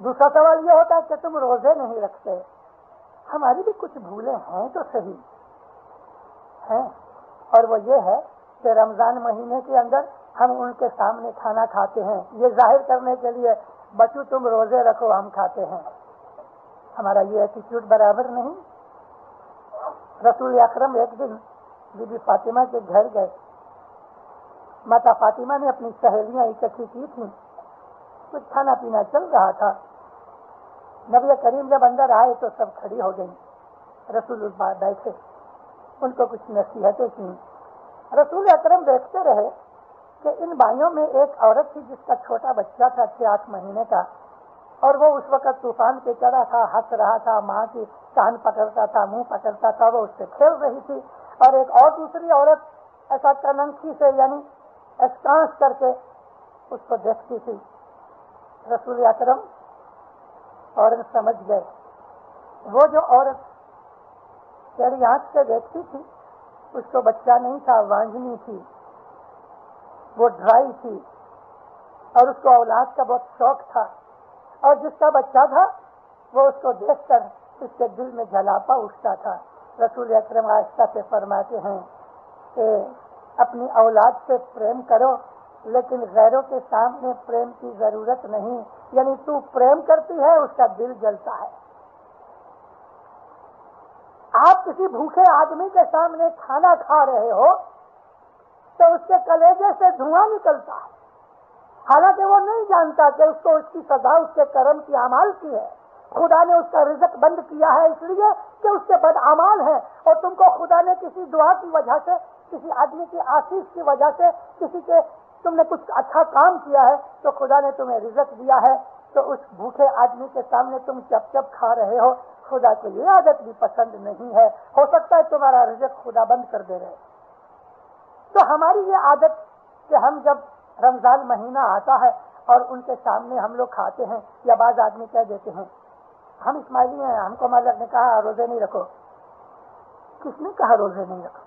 دوسرا سوال یہ ہوتا ہے کہ تم روزے نہیں رکھتے. ہماری بھی کچھ بھولیں ہیں تو صحیح ہیں، اور وہ یہ ہے کہ رمضان مہینے کے اندر ہم ان کے سامنے کھانا کھاتے ہیں، یہ ظاہر کرنے کے لیے بچو تم روزے رکھو ہم کھاتے ہیں. ہمارا یہ ایٹیٹیوڈ برابر نہیں. رسول اکرم ایک دن بی بی فاطمہ کے گھر گئے. ماتا فاطمہ نے اپنی سہیلیاں اکٹھی کی تھیں، کچھ کھانا پینا چل رہا تھا. نبی کریم جب اندر آئے تو سب کھڑی ہو گئی. رسول اللہ بیٹھے، ان کو کچھ نصیحتیں کی. رسول اکرم دیکھتے رہے کہ ان بھائیوں میں ایک عورت تھی جس کا چھوٹا بچہ تھا 6-8 مہینے کا، اور وہ اس وقت طوفان پہ چڑھا تھا، ہنس رہا تھا، ماں کی کان پکڑتا تھا، منہ پکڑتا تھا، وہ اس سے کھیل رہی تھی. اور ایک اور دوسری عورت ایسا کننکھی سے یعنی اسکانس کر کے اس کو دیکھتی تھی. رسول اکرم عورت سمجھ گئے. وہ جو عورت تیری آنکھ سے دیکھتی تھی اس کو بچہ نہیں تھا، وانجنی تھی، وہ ڈرائی تھی، اور اس کو اولاد کا بہت شوق تھا، اور جس کا بچہ تھا وہ اس کو دیکھ کر اس کے دل میں جلاپا اٹھتا تھا. رسول اکرم آہستہ سے فرماتے ہیں کہ اپنی اولاد سے پریم کرو، لیکن غیروں کے سامنے پریم کی ضرورت نہیں. یعنی تو پریم کرتی ہے، اس کا دل جلتا ہے. آپ کسی بھوکے آدمی کے سامنے کھانا کھا رہے ہو تو اس کے کلیجے سے دھواں نکلتا ہے، حالانکہ وہ نہیں جانتا کہ اس کو اس کی سزا اس کے کرم کی اعمال کی ہے. خدا نے اس کا رزق بند کیا ہے اس لیے کہ اس کے بد اعمال ہیں، اور تم کو خدا نے کسی دعا کی وجہ سے، کسی آدمی کی آشیش کی وجہ سے، کسی کے تم نے کچھ اچھا کام کیا ہے تو خدا نے تمہیں رزق دیا ہے، تو اس بھوکے آدمی کے سامنے تم چپ چپ کھا رہے ہو. خدا کو یہ عادت بھی پسند نہیں ہے. ہو سکتا ہے تمہارا رزق خدا بند کر دے رہے. تو ہماری یہ عادت کہ ہم جب رمضان مہینہ آتا ہے اور ان کے سامنے ہم لوگ کھاتے ہیں، یا بعض آدمی کہہ دیتے ہیں ہم اسماعیلی ہیں، ہم کو مالک نے کہا روزے نہیں رکھو. کس نے کہا روزے نہیں رکھو؟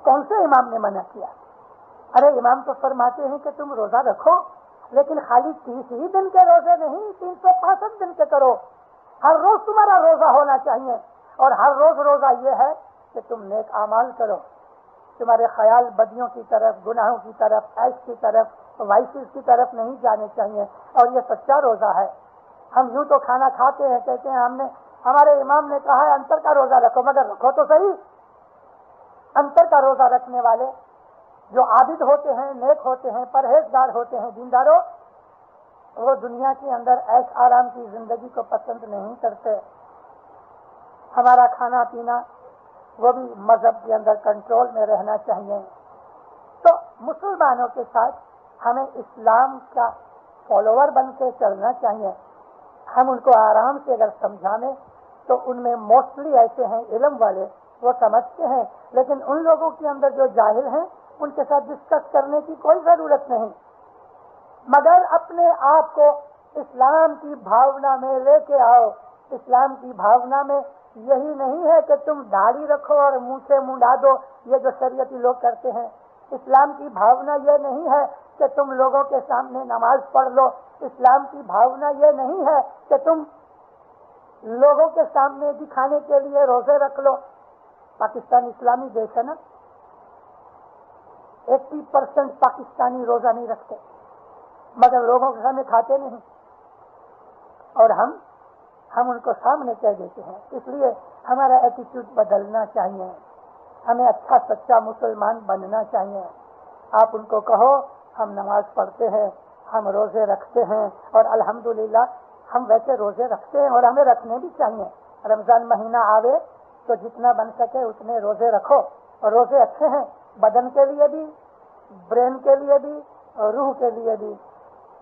کون سے امام نے منع کیا؟ ارے امام تو فرماتے ہیں کہ تم روزہ رکھو، لیکن خالی 30 ہی دن کے روزے نہیں، 365 دن کے کرو. ہر روز تمہارا روزہ ہونا چاہیے، اور ہر روز روزہ یہ ہے کہ تم نیک اعمال کرو. تمہارے خیال بدیوں کی طرف، گناہوں کی طرف، عیش کی طرف، وائسز کی طرف نہیں جانے چاہیے. اور یہ سچا روزہ ہے. ہم یوں تو کھانا کھاتے ہیں، کہتے ہیں ہمارے امام نے کہا ہے انتر کا روزہ رکھو، مگر رکھو تو صحیح. انتر کا روزہ رکھنے والے جو عابد ہوتے ہیں، نیک ہوتے ہیں، پرہیزگار ہوتے ہیں، دینداروں، وہ دنیا کے اندر عیش آرام کی زندگی کو پسند نہیں کرتے. ہمارا کھانا پینا وہ بھی مذہب کے اندر کنٹرول میں رہنا چاہیے. تو مسلمانوں کے ساتھ ہمیں اسلام کا فالوور بن کے چلنا چاہیے. ہم ان کو آرام سے اگر سمجھانے تو ان میں موسٹلی ایسے ہیں علم والے، وہ سمجھتے ہیں، لیکن ان لوگوں کے اندر جو جاہل ہیں ان کے ساتھ ڈسکس کرنے کی کوئی ضرورت نہیں. مگر اپنے آپ کو اسلام کی بھاونا میں لے کے آؤ. اسلام کی بھاونا میں یہی نہیں ہے کہ تم داڑھی رکھو اور منہ سے منڈا دو، یہ جو شریعتی لوگ کرتے ہیں. اسلام کی بھاونا یہ نہیں ہے کہ تم لوگوں کے سامنے نماز پڑھ لو. اسلام کی بھاونا یہ نہیں ہے کہ تم لوگوں کے سامنے دکھانے کے لیے روزے رکھ لو. پاکستان اسلامی دیش ہے نا، 80% پاکستانی روزہ نہیں رکھتے، مگر لوگوں کے سامنے کھاتے نہیں، اور ہم ان کو سامنے کہہ دیتے ہیں. اس لیے ہمارا ایٹیٹیوڈ بدلنا چاہیے. ہمیں اچھا سچا مسلمان بننا چاہیے. آپ ان کو کہو ہم نماز پڑھتے ہیں، ہم روزے رکھتے ہیں، اور الحمدللہ ہم ویسے روزے رکھتے ہیں اور ہمیں رکھنے بھی چاہیے. رمضان مہینہ آوے تو جتنا بن سکے اتنے روزے رکھو. اور روزے اچھے ہیں بدن کے لیے بھی، برین کے لیے بھی، اور روح کے لیے بھی.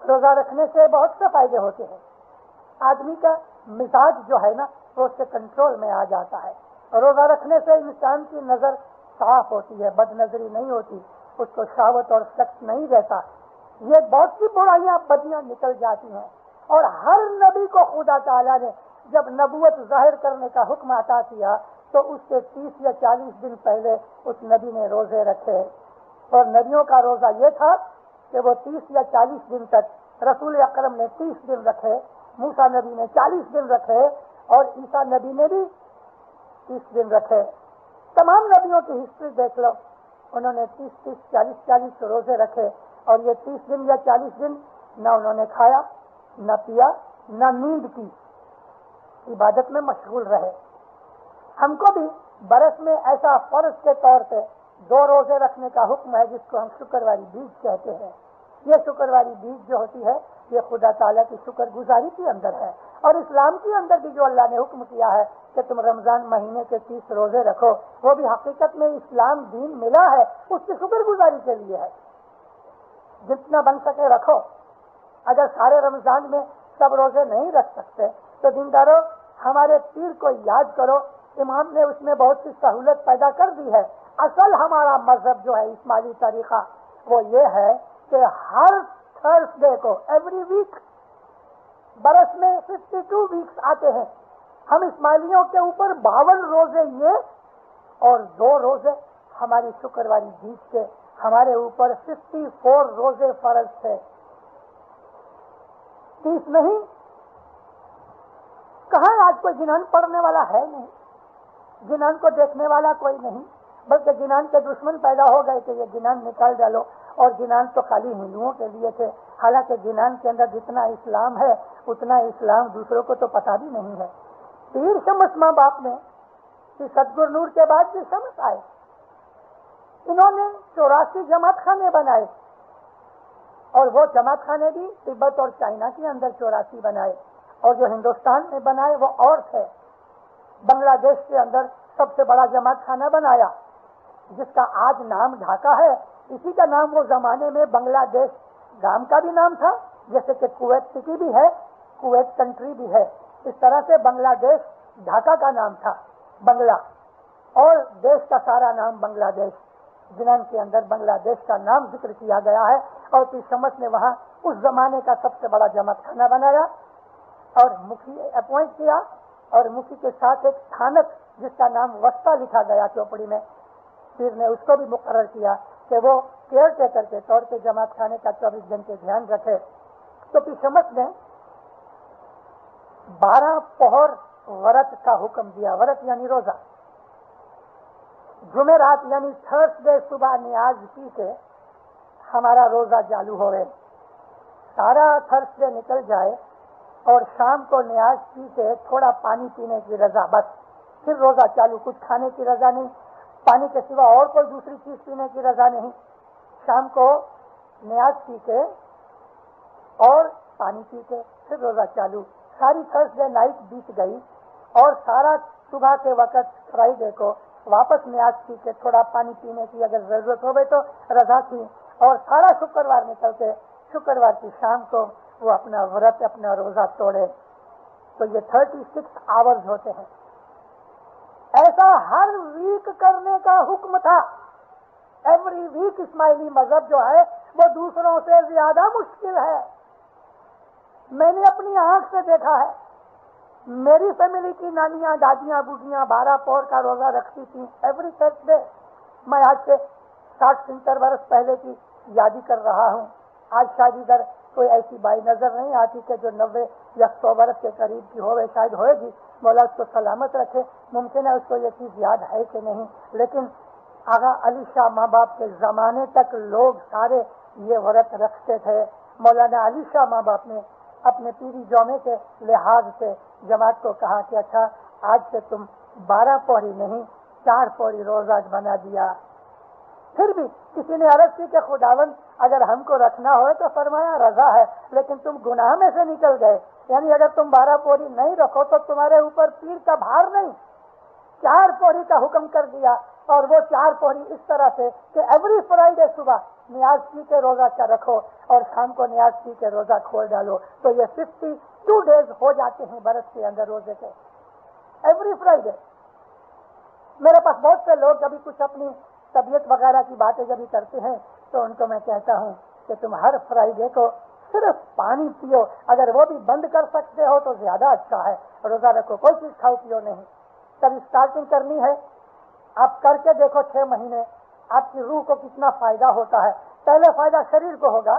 روزہ رکھنے سے بہت سے فائدے ہوتے ہیں. آدمی کا مزاج جو ہے نا وہ اس سے کنٹرول میں آ جاتا ہے. روزہ رکھنے سے انسان کی نظر صاف ہوتی ہے، بد نظری نہیں ہوتی، اس کو شہوت اور سخت نہیں رہتا. یہ بہت سی برائیاں بدیاں نکل جاتی ہیں. اور ہر نبی کو خدا تعالیٰ نے جب نبوت ظاہر کرنے کا حکم عطا کیا تو اس سے 30 یا 40 دن پہلے اس نبی نے روزے رکھے. اور نبیوں کا روزہ یہ تھا کہ وہ 30 یا 40 دن تک رسول اکرم نے 30 دن رکھے، موسیٰ نبی نے 40 دن رکھے اور عیسیٰ نبی نے بھی 30 دن رکھے۔ تمام نبیوں کی ہسٹری دیکھ لو، انہوں نے 30 40 روزے رکھے اور یہ 30 دن یا 40 دن نہ انہوں نے کھایا، نہ پیا، نہ نیند کی، عبادت میں مشغول رہے۔ ہم کو بھی برس میں ایسا فرض کے طور پہ 2 روزے رکھنے کا حکم ہے، جس کو ہم شکرواری بیج کہتے ہیں۔ یہ شکرواری بیج جو ہوتی ہے یہ خدا تعالیٰ کی شکر گزاری کے اندر ہے، اور اسلام کے اندر بھی جو اللہ نے حکم کیا ہے کہ تم رمضان مہینے کے 30 روزے رکھو، وہ بھی حقیقت میں اسلام دین ملا ہے اس کی شکر گزاری کے لیے ہے۔ جتنا بن سکے رکھو۔ اگر سارے رمضان میں سب روزے نہیں رکھ سکتے تو دینداروں ہمارے پیر کو یاد کرو، امام نے اس میں بہت سی سہولت پیدا کر دی ہے۔ اصل ہمارا مذہب جو ہے اسماعیلی طریقہ وہ یہ ہے کہ ہر تھرسڈے کو ایوری ویک، برس میں 52 ویکس آتے ہیں، ہم اسماعیلیوں کے اوپر 52 روزے یہ اور 2 روزے ہماری شکرواری بیج کے، ہمارے اوپر 54 روزے فرض تھے، 30 نہیں۔ کہاں آج کوئی جنان پڑھنے والا ہے نہیں، جنان کو دیکھنے والا کوئی نہیں، بلکہ جنان کے دشمن پیدا ہو گئے کہ یہ جنان نکال ڈالو، اور جنان تو خالی ہندوؤں کے لیے تھے، حالانکہ جنان کے اندر جتنا اسلام ہے اتنا اسلام دوسروں کو تو پتہ بھی نہیں ہے۔ پیر شمس ماں باپ نے ستگر نور کے بعد بھی شمس آئے، انہوں نے 84 جماعت خانے بنائے، اور وہ جماعت خانے بھی تبت اور چائنا کے اندر 84 بنائے، اور جو ہندوستان میں بنائے وہ اور تھے۔ بنگلہ دیش کے اندر سب سے بڑا جماعت خانہ بنایا جس کا آج نام ڈھاکہ ہے، اسی کا نام وہ زمانے میں بنگلہ دیش گام کا بھی نام تھا، جیسے کہ کویت سٹی بھی ہے، کویت کنٹری بھی ہے، اس طرح سے بنگلہ دیش ڈھاکہ کا نام تھا بنگلہ، اور دیش کا سارا نام بنگلہ دیش، جنان کے اندر بنگلہ دیش کا نام ذکر کیا گیا ہے، اور پیر شمس نے وہاں اس زمانے کا سب سے بڑا جماعت خانہ بنایا اور مکھی اپوائنٹ کیا، اور مکھی کے ساتھ ایک تھانک جس کا نام وسطہ لکھا گیا چوپڑی میں، پیر نے اس کو بھی مقرر کیا کہ وہ کیئر ٹیکر کے طور پہ جماعت خانے کا 24 گھنٹے دھیان رکھے۔ تو پیر شمس نے 12 پہر ورت کا حکم دیا، ورت یعنی روزہ، جمعرات یعنی تھرسڈے صبح نیاز پی کے ہمارا روزہ چالو ہو رہے، سارا تھرسڈے نکل جائے اور شام کو نیاز پی کے تھوڑا پانی پینے کی رضا، بس پھر روزہ چالو، کچھ کھانے کی رضا نہیں، پانی کے سوا اور کوئی دوسری چیز پینے کی رضا نہیں، شام کو نیاز پی کے اور پانی پی کے پھر روزہ چالو۔ ساری تھرسڈے نائٹ بیت گئی اور سارا صبح کے وقت فرائیڈے کو واپس نیاز پی کے تھوڑا پانی پینے کی اگر ضرورت ہو گئی تو رضا تھی، اور سارا شکروار نکل کے شکروار کی شام کو وہ اپنا ورت اپنا روزہ توڑے، تو یہ 36 آورز ہوتے ہیں۔ ایسا ہر ویک کرنے کا حکم تھا، ایوری ویک۔ اسماعیلی مذہب جو ہے وہ دوسروں سے زیادہ مشکل ہے، میں نے اپنی آنکھ سے دیکھا ہے، میری فیملی کی نانیاں دادیاں بوڑھیاں 12 پور کا روزہ رکھتی تھیں ایوری تھرسڈے۔ میں آج سے 60-70 برس پہلے کی یادی کر رہا ہوں، آج شاید ادھر کوئی ایسی بائی نظر نہیں آتی کہ جو 90 یا 100 برس کے قریب کی ہوئے، شاید ہوئے گی، مولا اس کو سلامت رکھے، ممکن ہے اس کو یہ چیز یاد ہے کہ نہیں، لیکن آغا علی شاہ ماں باپ کے زمانے تک لوگ سارے یہ ورت رکھتے تھے۔ مولانا علی شاہ ماں باپ نے اپنے پیری جومے کے لحاظ سے جماعت کو کہا کہ اچھا آج سے تم 12 پوری نہیں 4 پوری روزہ بنا دیا۔ پھر بھی کسی نے عرض کی کہ خداوند اگر ہم کو رکھنا ہو تو فرمایا رضا ہے، لیکن تم گناہ میں سے نکل گئے، یعنی اگر تم 12 پوری نہیں رکھو تو تمہارے اوپر پیر کا بھار نہیں، 4 پوری کا حکم کر دیا، اور وہ 4 پوری اس طرح سے کہ ایوری فرائیڈے صبح نیاز پی کے روزہ کا رکھو اور شام کو نیاز پی کے روزہ کھول ڈالو، تو یہ 52 ڈیز ہو جاتے ہیں برس کے اندر روزے کے، ایوری فرائیڈے۔ میرے پاس بہت سے لوگ جب کچھ اپنی طبیعت وغیرہ کی باتیں جب کرتے ہیں تو ان کو میں کہتا ہوں کہ تم ہر فرائیڈے کو صرف پانی پیو، اگر وہ بھی بند کر سکتے ہو تو زیادہ اچھا ہے، روزہ رکھو، کوئی چیز کھاؤ پیو نہیں۔ تب اسٹارٹنگ کرنی ہے، آپ کر کے دیکھو 6 مہینے، آپ کی روح کو کتنا فائدہ ہوتا ہے۔ پہلے فائدہ شریر کو ہوگا،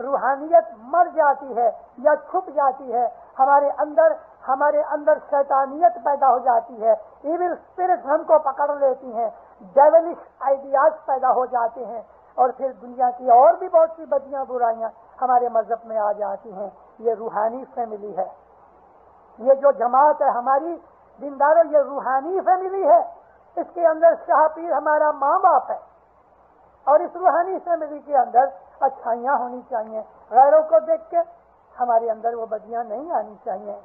روحانیت مر جاتی ہے یا چھپ جاتی ہے، ہمارے اندر شیطانیت پیدا ہو جاتی ہے، ایول اسپرٹ ہم کو پکڑ لیتی ہیں، ڈیولش آئیڈیاز پیدا ہو جاتے ہیں، اور پھر دنیا کی اور بھی بہت سی بدیاں برائیاں ہمارے مذہب میں آ جاتی ہیں۔ یہ روحانی فیملی ہے، یہ جو جماعت ہے ہماری دینداروں، یہ روحانی فیملی ہے۔ اس کے اندر شاہ پیر ہمارا ماں باپ ہے، اور اس روحانی فیملی کے اندر اچھائیاں ہونی چاہیے، غیروں کو دیکھ کے ہمارے اندر وہ بدیاں نہیں آنی چاہیے۔